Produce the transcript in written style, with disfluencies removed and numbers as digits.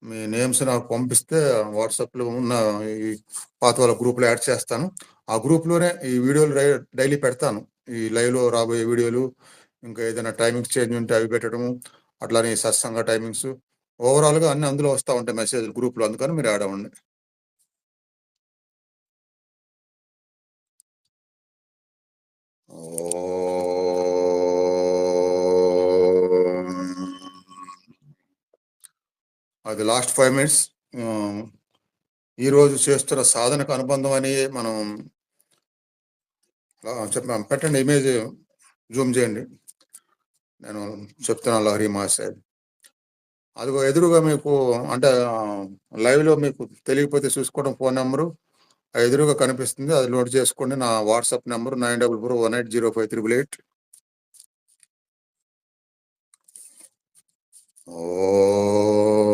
మీ names నాకు పంపిస్తే వాట్సాప్‌లో ఉన్న ఈ పాత వాళ్ళ గ్రూప్‌లో యాడ్ చేస్తాను. ఆ గ్రూప్‌లోనే ఈ వీడియోలు డైలీ పెడతాను. ఈ లైవ్‌లో రాబోయే వీడియోలు, ఇంకా ఏదైనా టైమింగ్స్ చేంజ్ ఉంటే అవి పెట్టడము, అట్లానే ఈ సత్సంగ టైమింగ్స్ ఓవరాల్‌గా అన్నీ అందులో వస్తా ఉంటాయి మెసేజ్‌లు గ్రూప్‌లో. అందుకని మీరు యాడ్ అవ్వండి. ఓం. అది లాస్ట్ 5 మినిట్స్. ఆహ్, ఈరోజు చేస్తున్న సాధనకు అనుబంధం అని మనం చెప్పాం. పెట్టండి ఇమేజ్ జూమ్ చేయండి. నేను చెప్తున్నాను లహరి మహాశయ్. అదిగో ఎదురుగా మీకు అంటే లైవ్‌లో మీకు తెలియకపోతే చూసుకోవడం ఫోను నంబరు ఎదురుగా కనిపిస్తుంది. అది నోట్ చేసుకోండి. నా వాట్సాప్ నంబర్ 9441805388. ఓహ్!